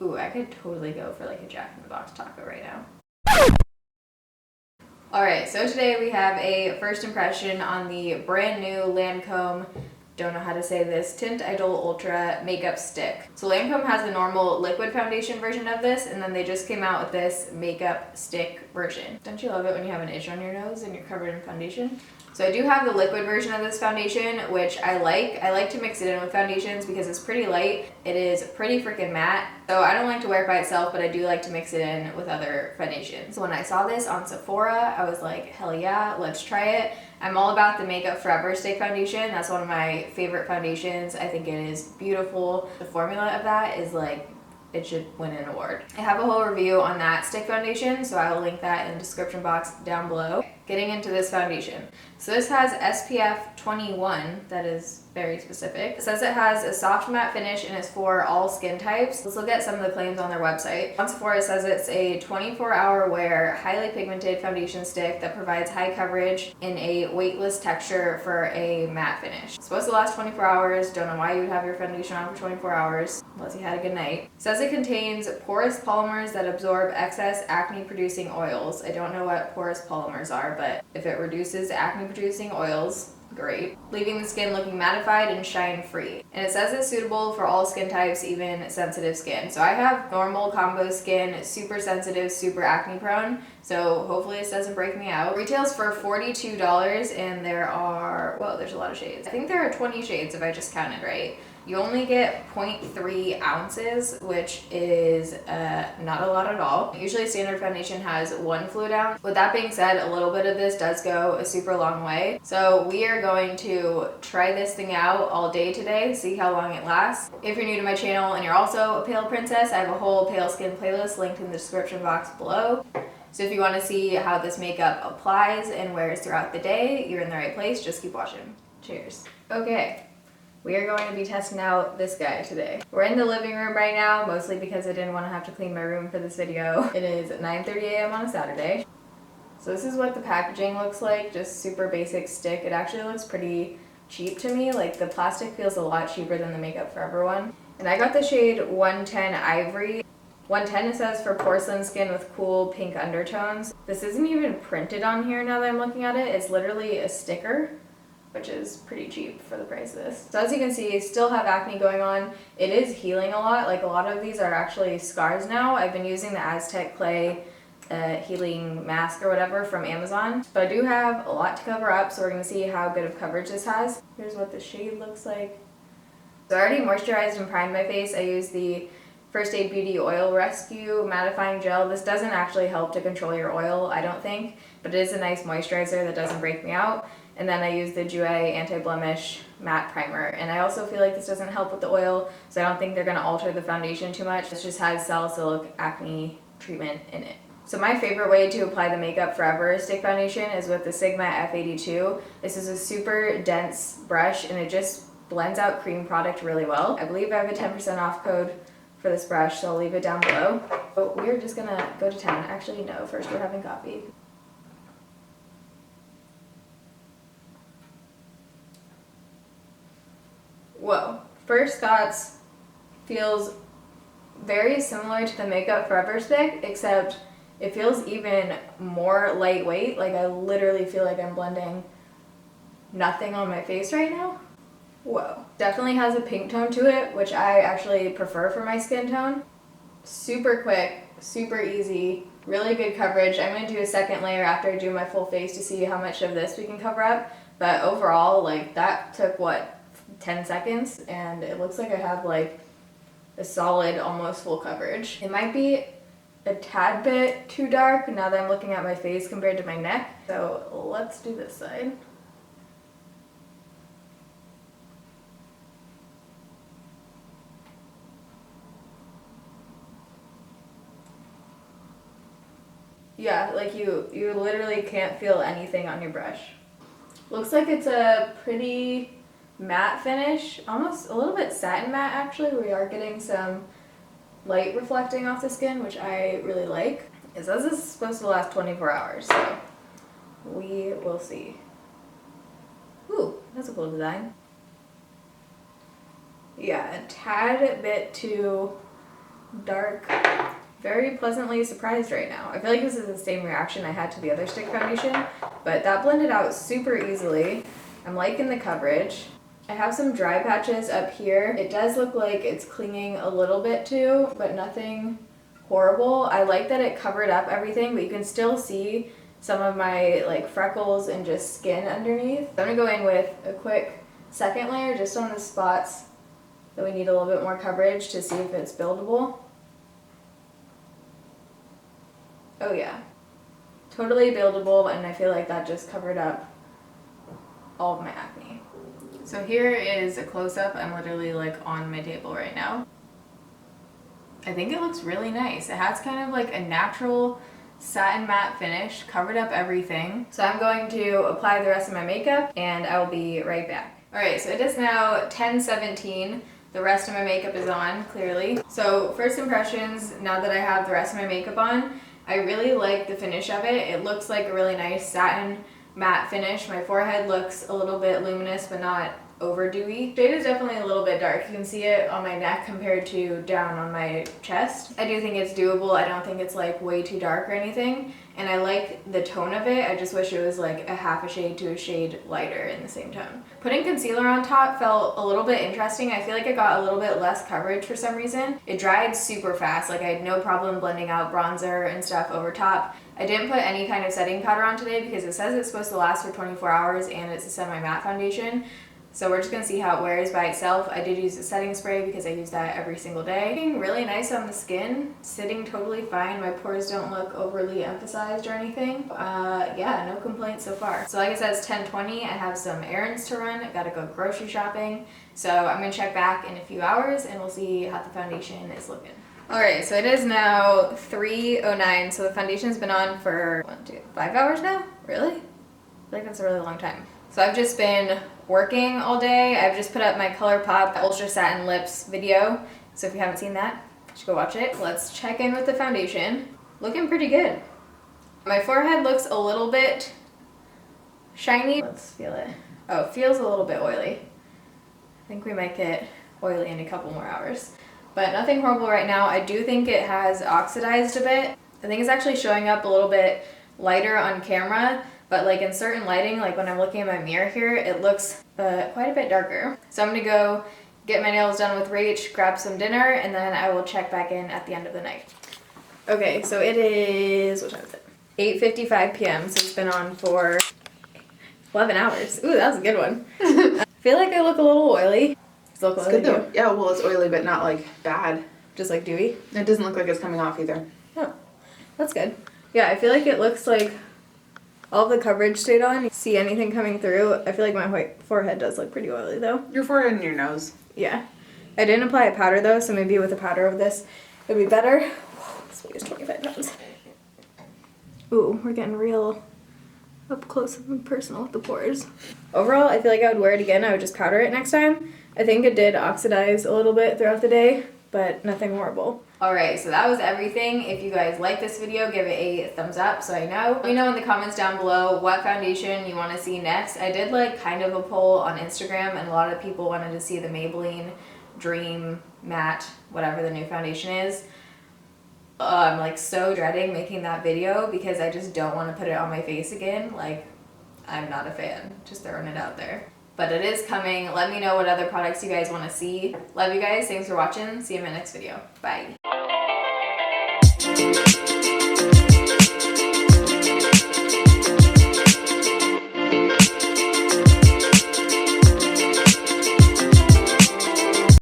Ooh, I could totally go for like a Jack in the Box taco right now. Alright, so today we have a first impression on the brand new Lancome, don't know how to say this, Teint Idole Ultra makeup stick. So Lancome has the normal liquid foundation version of this, and then they just came out with this makeup stick version. Don't you love it when you have an itch on your nose and you're covered in foundation? So I do have the liquid version of this foundation, which I like. I like to mix it in with foundations because it's pretty light. It is pretty freaking matte. So I don't like to wear it by itself, but I do like to mix it in with other foundations. So when I saw this on Sephora, I was like, hell yeah, let's try it. I'm all about the Makeup Forever Stick Foundation. That's one of my favorite foundations. I think it is beautiful. The formula of that is like, it should win an award. I have a whole review on that stick foundation, so I will link that in the description box down below. Getting into this foundation. So this has SPF 21, that is very specific. It says it has a soft matte finish and it's for all skin types. Let's look at some of the claims on their website. On Sephora, it says it's a 24-hour wear, highly pigmented foundation stick that provides high coverage in a weightless texture for a matte finish. It's supposed to last 24 hours. Don't know why you would have your foundation on for 24 hours, unless you had a good night. It says it contains porous polymers that absorb excess acne-producing oils. I don't know what porous polymers are, but if it reduces acne-producing oils, great. Leaving the skin looking mattified and shine-free. And it says it's suitable for all skin types, even sensitive skin. So I have normal combo skin, super sensitive, super acne prone. So hopefully this doesn't break me out. Retails for $42 and there are, whoa, there's a lot of shades. I think there are 20 shades if I just counted right. You only get 0.3 ounces, which is not a lot at all. Usually standard foundation has 1 fluid ounce. With that being said, a little bit of this does go a super long way. So we are going to try this thing out all day today, see how long it lasts. If you're new to my channel and you're also a pale princess, I have a whole pale skin playlist linked in the description box below. So if you want to see how this makeup applies and wears throughout the day, you're in the right place. Just keep watching. Cheers. Okay. We are going to be testing out this guy today. We're in the living room right now, mostly because I didn't want to have to clean my room for this video. It is 9:30 a.m. on a Saturday. So this is what the packaging looks like, just super basic stick. It actually looks pretty cheap to me. Like the plastic feels a lot cheaper than the Makeup Forever one. And I got the shade 110 Ivory. 110 it says for porcelain skin with cool pink undertones. This isn't even printed on here now that I'm looking at it. It's literally a sticker, which is pretty cheap for the price of this. So as you can see, I still have acne going on. It is healing a lot. Like a lot of these are actually scars now. I've been using the Aztec Clay healing mask or whatever from Amazon. But I do have a lot to cover up, so we're gonna see how good of coverage this has. Here's what the shade looks like. So I already moisturized and primed my face. I used the First Aid Beauty Oil Rescue Mattifying Gel. This doesn't actually help to control your oil, I don't think, but it is a nice moisturizer that doesn't break me out. And then I use the Jouer Anti-Blemish Matte Primer. And I also feel like this doesn't help with the oil, so I don't think they're gonna alter the foundation too much. This just has salicylic acne treatment in it. So my favorite way to apply the Makeup Forever stick foundation is with the Sigma F82. This is a super dense brush and it just blends out cream product really well. I believe I have a 10% off code for this brush, so I'll leave it down below. But we're just gonna go to town. Actually, no, first we're having coffee. Whoa, first thoughts, feels very similar to the Makeup Forever stick, except it feels even more lightweight. Like I literally feel like I'm blending nothing on my face right now. Whoa. Definitely has a pink tone to it, which I actually prefer for my skin tone. Super quick, super easy, really good coverage. I'm gonna do a second layer after I do my full face to see how much of this we can cover up. But overall, like that took what, 10 seconds? And it looks like I have like a solid, almost full coverage. It might be a tad bit too dark now that I'm looking at my face compared to my neck. So let's do this side. Yeah, like you literally can't feel anything on your brush. Looks like it's a pretty matte finish, almost a little bit satin matte actually. We are getting some light reflecting off the skin, which I really like. It says this is supposed to last 24 hours, so we will see. Ooh, that's a cool design. Yeah, a tad bit too dark. Very pleasantly surprised right now. I feel like this is the same reaction I had to the other stick foundation, but that blended out super easily. I'm liking the coverage. I have some dry patches up here. It does look like it's clinging a little bit too, but nothing horrible. I like that it covered up everything, but you can still see some of my like freckles and just skin underneath. So I'm gonna go in with a quick second layer just on the spots that we need a little bit more coverage to see if it's buildable. Oh yeah, totally buildable, and I feel like that just covered up all of my acne. So here is a close-up. I'm literally like on my table right now. I think it looks really nice. It has kind of like a natural satin matte finish, covered up everything. So I'm going to apply the rest of my makeup and I will be right back. All right, so it is now 10:17. The rest of my makeup is on, clearly. So first impressions, now that I have the rest of my makeup on, I really like the finish of it. It looks like a really nice satin matte finish. My forehead looks a little bit luminous, but not over dewy. Shade is definitely a little bit dark. You can see it on my neck compared to down on my chest. I do think it's doable. I don't think it's like way too dark or anything. And I like the tone of it. I just wish it was like a half a shade to a shade lighter in the same tone. Putting concealer on top felt a little bit interesting. I feel like it got a little bit less coverage for some reason. It dried super fast. Like I had no problem blending out bronzer and stuff over top. I didn't put any kind of setting powder on today because it says it's supposed to last for 24 hours and it's a semi-matte foundation. So we're just gonna see how it wears by itself. I did use a setting spray because I use that every single day. Looking really nice on the skin, sitting totally fine. My pores don't look overly emphasized or anything. Yeah, no complaints so far. So like I said, it's 10:20. I have some errands to run. I gotta go grocery shopping. So I'm gonna check back in a few hours and we'll see how the foundation is looking. All right, so it is now 3:09. So the foundation's been on for 5 hours now? Really? I feel like that's a really long time. So I've just been working all day. I've just put up my ColourPop Ultra Satin Lips video. So if you haven't seen that, you should go watch it. Let's check in with the foundation. Looking pretty good. My forehead looks a little bit shiny. Let's feel it. Oh, it feels a little bit oily. I think we might get oily in a couple more hours. But nothing horrible right now. I do think it has oxidized a bit. I think it's actually showing up a little bit lighter on camera. But like in certain lighting, like when I'm looking at my mirror here, it looks quite a bit darker. So I'm gonna go get my nails done with Rach, grab some dinner, and then I will check back in at the end of the night. Okay, so it is, what time is it? 8:55 p.m. So it's been on for 11 hours. Ooh, that was a good one. I feel like I look a little oily. Still It's good though. Yeah, well, it's oily, but not like bad. Just like dewy? It doesn't look like it's coming off either. Oh, that's good. Yeah, I feel like it looks like all the coverage stayed on. You see anything coming through? I feel like my forehead does look pretty oily though. Your forehead and your nose. Yeah. I didn't apply a powder though, so maybe with a powder of this it would be better. Whoa, this weighs 25 pounds. Ooh, we're getting real up close and personal with the pores. Overall, I feel like I would wear it again. I would just powder it next time. I think it did oxidize a little bit throughout the day, but nothing horrible. Alright, so that was everything. If you guys like this video, give it a thumbs up so I know. Let me know in the comments down below what foundation you want to see next. I did like kind of a poll on Instagram and a lot of people wanted to see the Maybelline Dream Matte, whatever the new foundation is. I'm like so dreading making that video because I just don't want to put it on my face again. Like, I'm not a fan. Just throwing it out there. But it is coming. Let me know what other products you guys want to see. Love you guys. Thanks for watching. See you in my next video. Bye.